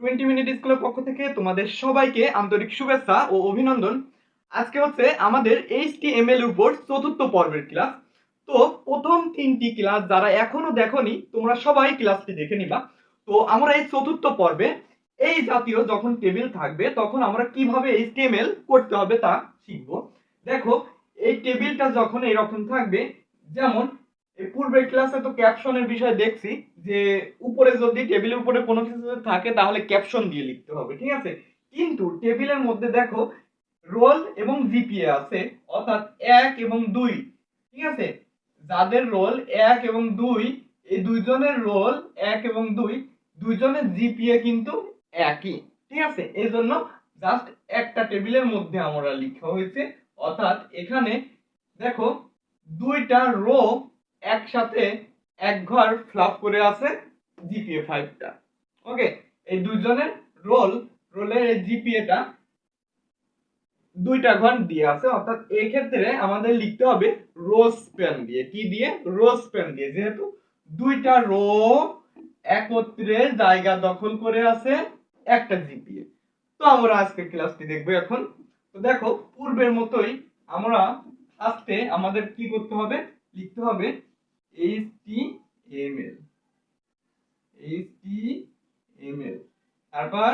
20 minute স্কুলের পক্ষ থেকে তোমাদের সবাইকে আন্তরিক শুভেচ্ছা ও অভিনন্দন। আজকে হচ্ছে আমাদের HTML এর উপর চতুর্থ পর্বের ক্লাস। তো প্রথম 3টি ক্লাস যারা এখনো দেখোনি তোমরা সবাই ক্লাসটি দেখে নিবা। তো আমরা এই চতুর্থ পর্বে এই জাতীয় যখন টেবিল থাকবে তখন আমরা কিভাবে HTML করতে হবে তা শিখব। দেখো, এই টেবিলটা যখন এরকম থাকবে, যেমন এই পূর্বের ক্লাসে তো ক্যাপশনের বিষয় দেখছি যে উপরে যদি টেবিলের উপরে কোনো কিছু থাকে তাহলে ক্যাপশন দিয়ে লিখতে হবে, ঠিক আছে। কিন্তু টেবিলের মধ্যে দেখো রোল এবং জিপিএ আছে, অর্থাৎ 1 এবং 2, ঠিক আছে। যাদের রোল 1 এবং 2, এই দুইজনের রোল 1 এবং 2, দুইজনের জিপিএ কিন্তু একই, ঠিক আছে। এই জন্য জাস্ট একটা টেবিলের মধ্যে আমরা লিখা হয়েছে, অর্থাৎ এখানে দেখো দুইটা রো একসাথে এক ঘর ফ্লাপ করে আছে জিপিএ 5টা। ওকে, এই দুইজনের রোলের জিপিএটা দুইটা ঘর দিয়ে আছে, অর্থাৎ এই ক্ষেত্রে আমাদের লিখতে হবে রো স্প্যান দিয়ে। কি দিয়ে? রো স্প্যান দিয়ে, যেহেতু দুইটা রো একত্রে জায়গা দখল করে আছে একটা জিপিএ। তো আমরা আজকে ক্লাসটি দেখবো এখন। তো দেখো, পূর্বের মতোই আমরা আজকে আমাদের কি করতে হবে, লিখতে হবে HTML, তারপর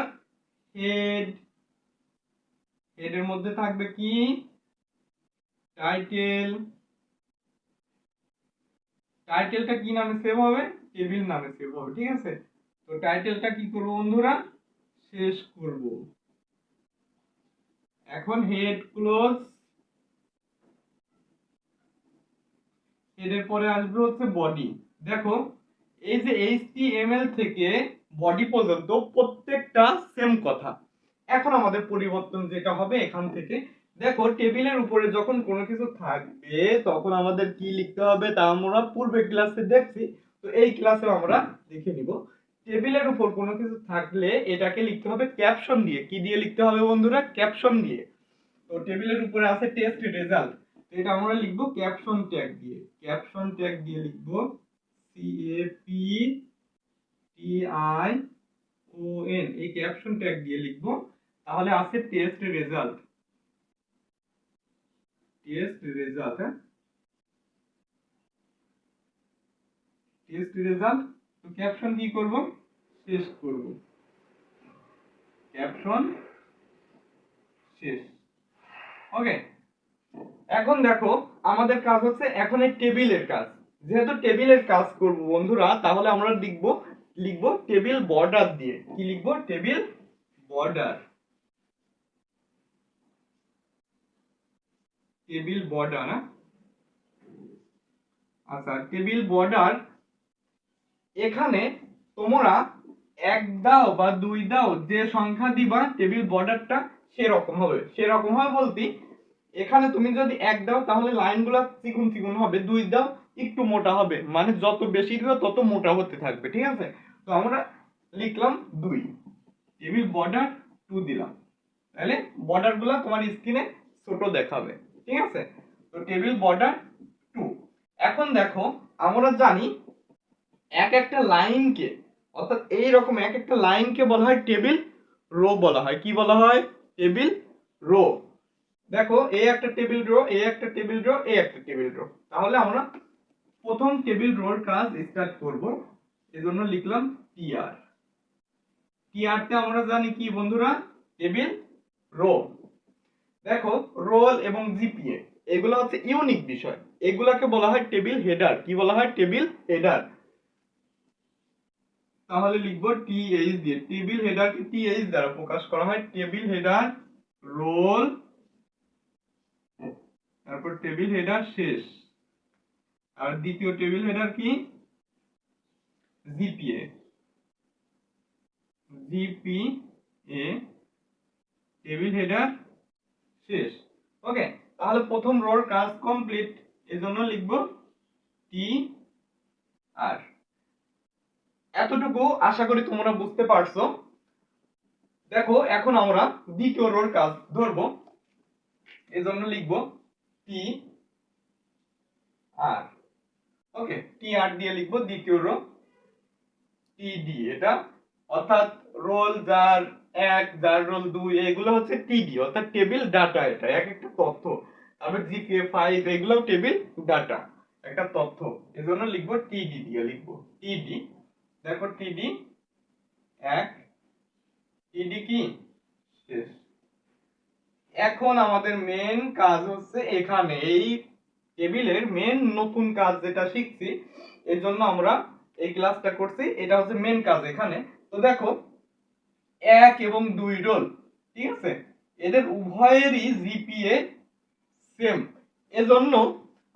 হেডের মধ্যে থাকবে কি টাইটেলটা কি নামে সেভ হবে? টেবিল নামে সেভ হবে, ঠিক আছে। তো টাইটেলটা কি করব বন্ধুরা? শেষ করব। এখন হেড ক্লোজ, হেডের পরে আসবে হচ্ছে বডি। দেখো, এই যে HTML থেকে বডি পর্যন্ত প্রত্যেকটা সেম কথা। এখন আমাদের পরিবর্তন যেটা হবে এখান থেকে, দেখো টেবিলের উপরে যখন কোনো কিছু থাকবে তখন আমাদের কি লিখতে হবে তা আমরা পূর্বের ক্লাসে দেখছি। তো এই ক্লাসে আমরা দেখে নিব। টেবিলের উপর কোনো কিছু থাকলে এটাকে লিখতে হবে ক্যাপশন দিয়ে। কি দিয়ে লিখতে হবে বন্ধুরা? ক্যাপশন দিয়ে। তো টেবিলের উপরে আছে টেস্ট রেজাল্ট, তো এটা আমরা লিখব ক্যাপশন ট্যাগ দিয়ে। ক্যাপশন ট্যাগ দিয়ে লিখব CAPTION, এই ক্যাপশন ট্যাগ দিয়ে লিখব। তাহলে আছে টেস্ট রেজাল্ট, হ্যাঁ, টেস্ট রেজাল্ট। তো ক্যাপশন কি করব? শেষ করব। ক্যাপশন শেষ। ওকে, এখন দেখো আমাদের কাজ হচ্ছে এখন এই টেবিলের কাজ। যেহেতু টেবিলের কাজ করব বন্ধুরা, তাহলে আমরা লিখব টেবিল বর্ডার দিয়ে। কি লিখব? Table border. টেবিল বর্ডার, আচ্ছা, টেবিল বর্ডার। এখানে তোমরা 1 দাও বা 2 দাও, যে সংখ্যা দিবা টেবিল বর্ডারটা সেরকম হবে। সেরকম হবে বলতে, এখানে তুমি যদি 1 দাও তাহলে লাইনগুলো চিকন চিকন হবে, 2 দাও একটু মোটা হবে, মানে যত বেশি দিবে তত মোটা হতে থাকবে, ঠিক আছে। তো আমরা লিখলাম 2, টেবিল বর্ডার 2 দিলাম, তাহলে বর্ডারগুলো তোমার স্ক্রিনে ছোট দেখাবে, ঠিক আছে। তো টেবিল বর্ডার 2। এখন দেখো, আমরা জানি এক একটা লাইনকে, অর্থাৎ এই রকম এক একটা লাইনকে বলা হয় টেবিল রো বলা হয়। কি বলা হয়? Table row. দেখো, এই একটা টেবিল রো, এই একটা টেবিল রো, এই একটা টেবিল রো। তাহলে আমরা প্রথম টেবিল রোর কাজ স্টার্ট করব। এজন্য লিখলাম টিআর। টিআর তে আমরা জানি কি বন্ধুরা? Table row. দেখো, রোল এবং জিপিএ এগুলো হচ্ছে ইউনিক বিষয়, এগুলাকে বলা হয় টেবিল হেডার। কি বলা হয়? Table header. তাহলে লিখব টিএইচ দিয়ে। টেবিল হেডারকে টিএইচ দ্বারা প্রকাশ করা হয়। টেবিল হেডার রোল, তারপর টেবিল হেডার শেষ। আর দ্বিতীয় টেবিল হেডার কি? জিপিএ। জিপিএ টেবিল হেডার শেষ। ওকে, তাহলে প্রথম রোর কাজ কমপ্লিট। এজন্য লিখব টি আর। এতটুকু আশা করি তোমরা বুঝতে পারছো। দেখো, এখন আমরা দ্বিতীয় রোর কাজ ধরব। এজন্য লিখব টি আর। ওকে, টি আর দিয়ে লিখব দ্বিতীয় রো টি ডি, এটা অর্থাৎ রোল যার 1, যার রোল 2, এগুলো হচ্ছে টিডি অর্থাৎ টেবিল ডাটা, এটা এক একটা তথ্য। তারপর জিপিএ 5 এগুলো টেবিল ডাটা, একটা তথ্য। এজন্য লিখবো টিডি দিয়ে লিখবো টিডি। দেখো টিডি 1, টিডি কি শেষ। এখন আমাদের মেন কাজ হচ্ছে এখানে এই টেবিলের মেন নতুন কাজ যেটা শিখছি, এর জন্য আমরা এই ক্লাসটা করছি, এটা হচ্ছে মেন কাজ এখানে। তো দেখো 1 এবং 2 রোল, ঠিক আছে, এদের উভয়েরই জিপিএ সেম, এজন্য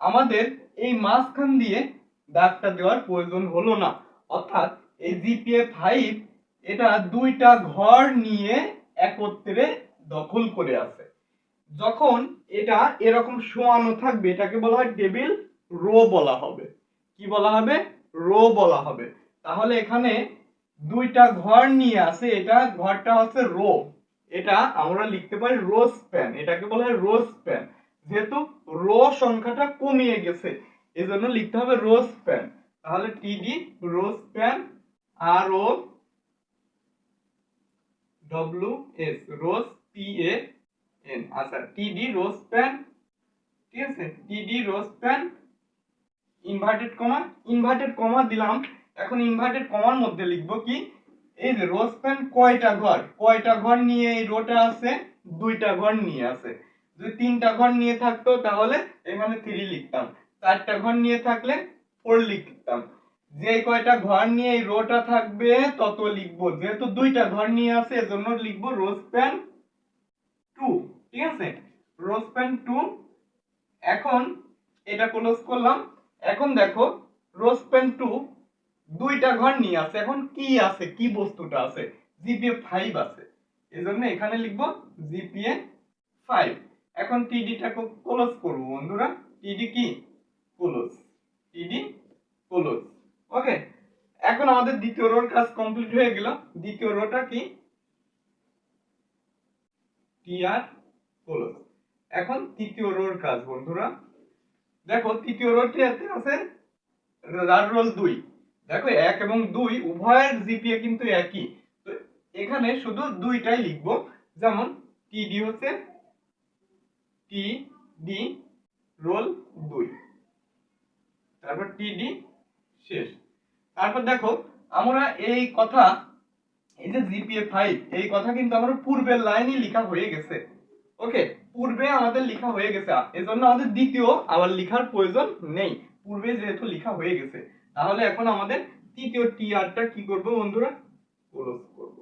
আমাদের এই মাঝখান দিয়ে দাগটা দেওয়ার প্রয়োজন হলো না। অর্থাৎ এই জিপিএ 5 এটা দুইটা ঘর নিয়ে একত্রে দখল করে আছে। যখন এটা এরকম শোয়ানো থাকবে এটাকে বলা হয় টেবিল রো বলা হবে। কি বলা হবে? রো বলা হবে। তাহলে এখানে দুইটা ঘর নিয়ে আছে, এটা ঘরটা হচ্ছে রো, এটা আমরা লিখতে পারি রো স্প্যান, এটাকে বলা হয় রো স্প্যান। যেহেতু রো সংখ্যাটা কমিয়ে গেছে এজন্য লিখতে হবে রো স্প্যান। তাহলে TD row span, R O W S rows P A N. আচ্ছা টিডি রো স্প্যান, ঠিক আছে, টিডি রো স্প্যান ইনভার্টেড কমা দিলাম। এখন ইনভার্টেড কমার মধ্যে লিখব কি, এই যে রো স্প্যান কয়টা ঘর নিয়ে এই রোটা আছে, দুইটা ঘর নিয়ে আছে। যদি তিনটা ঘর নিয়ে থাকতো তাহলে এখানে 3 লিখতাম, চারটা ঘর নিয়ে থাকলে 4 লিখতাম। যে কয়টা ঘর নিয়ে এই রোটা থাকবে তত লিখবো, যেহেতু দুইটা ঘর নিয়ে আছে এজন্য লিখবো রো স্প্যান 2, ঠিক আছে, রো স্প্যান 2। এখন এটা ক্লোজ করলাম। এখন দেখো রো স্প্যান 2 দুইটা ঘর নিয়ে আছে, এখন কি আছে, কি বস্তুটা আছে, জিপিএ 5 আছে, এজন্য এখানে লিখবো জিপিএ 5। এখন টিডিটাকে ক্লোজ করব বন্ধুরা, টিডি কি ক্লোজ, টিডি ক্লোজ। ওকে, এখন আমাদের দ্বিতীয় রোর কাজ কমপ্লিট হয়ে গেল। দ্বিতীয় রোটা কি, টিআর ক্লোজ। এখন তৃতীয় রোর কাজ বন্ধুরা, দেখো তৃতীয় রোটি আছে যার রোল 2। দেখো 1 এবং 2 উভয়ের জিপিএ কিন্তু একই, তো এখানে শুধু দুইটাই লিখবো। যেমন টিডি হচ্ছে টিডি রোল 2, তারপর টিডি শেষ। তারপর দেখো আমরা এই কথা, এই যে জিপিএ 5 এই কথা কিন্তু আমরা পূর্বের লাইনই লেখা হয়ে গেছে। ওকে, পূর্বে আমাদের লেখা হয়ে গেছে, এজন্য আমাদের দ্বিতীয় আবার লেখার প্রয়োজন নেই, পূর্বে যেহেতু লেখা হয়ে গেছে। তাহলে এখন আমাদের তৃতীয় টিআরটা কি করব বন্ধুরা, ক্লোজ করব।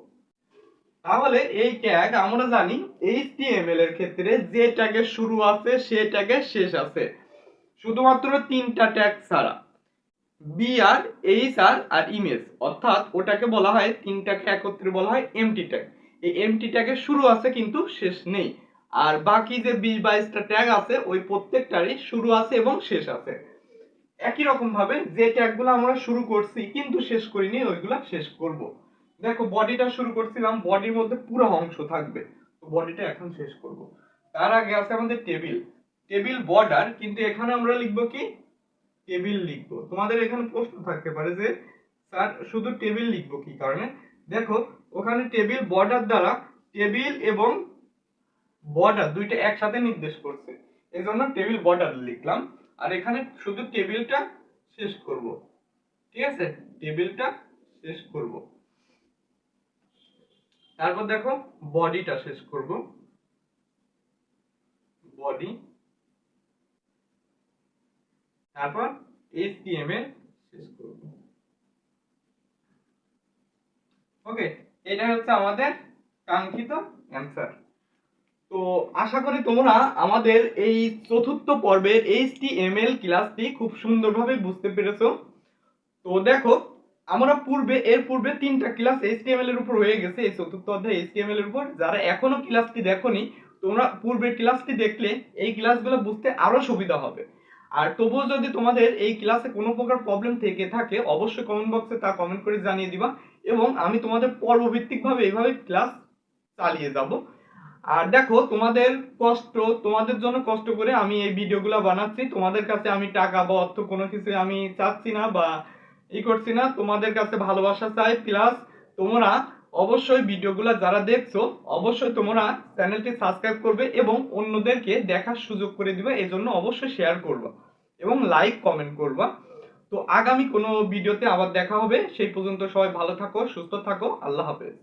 তাহলে এই ট্যাগ আমরা জানি এইচটিএমএল এর ক্ষেত্রে যে ট্যাগের শুরু আছে সে ট্যাগের শেষ আছে, শুধুমাত্র তিনটা ট্যাগ ছাড়া, বিআর, এইচআর আর ইমেজ, অর্থাৎ ওটাকে বলা হয় তিনটাকে একত্রে বলা হয় এমটি ট্যাগ। এই এমটি ট্যাগের শুরু আছে কিন্তু শেষ নেই। আর বাকি যে 20-22টা ট্যাগ আছে ওই প্রত্যেকটারই শুরু আছে এবং শেষ আছে। একই রকম ভাবে যে ট্যাগগুলো আমরা শুরু করছি কিন্তু শেষ করিনি ওইগুলা শেষ করব। দেখো বডিটা শুরু করছিলাম, বডির মধ্যে পুরো অংশ থাকবে, তো বডিটা এখন শেষ করব। তার আগে আছে আমাদের টেবিল, টেবিল বর্ডার, কিন্তু এখানে আমরা লিখব কি, টেবিল লিখবো। তোমাদের এখানে প্রশ্ন থাকতে পারে যে স্যার শুধু টেবিল লিখবো কি কারণে, দেখো ওখানে টেবিল বর্ডার দ্বারা টেবিল এবং বর্ডার দুইটা একসাথে নির্দেশ করছে, এজন্য টেবিল বর্ডার লিখলাম। আর এখানে শুধু টেবিলটা শেষ করব, ঠিক আছে, টেবিলটা শেষ করব। তারপর দেখো বডিটা শেষ করব, বডি, তারপর এইচটিএমএল শেষ করব। ওকে, এটা হচ্ছে আমাদের কাঙ্ক্ষিত অ্যান্সার। তো আশা করি তোমরা আমাদের এই চতুর্থ পর্বের এইচটিএমএল ক্লাসটি খুব সুন্দরভাবে বুঝতে পেরেছো। তো দেখো আমরা এর পূর্বে 3টা ক্লাস এইচটিএমএল এর উপর হয়ে গেছে, এই চতুর্থ অধ্যায় এইচটিএমএল এর উপর। যারা এখনো ক্লাসটি দেখোনি তোমরা পূর্বের ক্লাসটি দেখলে এই ক্লাসগুলো বুঝতে আরো সুবিধা হবে। আর তবুও যদি তোমাদের এই ক্লাসে কোনো প্রকার প্রবলেম থেকে থাকে অবশ্যই কমেন্ট বক্সে তা কমেন্ট করে জানিয়ে দিবা, এবং আমি তোমাদের পর্বভিত্তিকভাবে এইভাবে ক্লাস চালিয়ে যাব। আর দেখো তোমাদের জন্য কষ্ট করে আমি এই ভিডিওগুলো বানাচ্ছি, তোমাদের কাছে আমি টাকা বা অর্থ কোনো কিছু আমি চাচ্ছি না বা করছি না, তোমাদের কাছে ভালোবাসা চাই। প্লাস তোমরা অবশ্যই ভিডিওগুলো যারা দেখছো অবশ্যই তোমরা চ্যানেলটি সাবস্ক্রাইব করবে এবং অন্যদেরকে দেখার সুযোগ করে দিবে, এই জন্য অবশ্যই শেয়ার করবা এবং লাইক কমেন্ট করবা। তো আগামী কোনো ভিডিওতে আবার দেখা হবে, সেই পর্যন্ত সবাই ভালো থাকো, সুস্থ থাকো, আল্লাহ হাফেজ।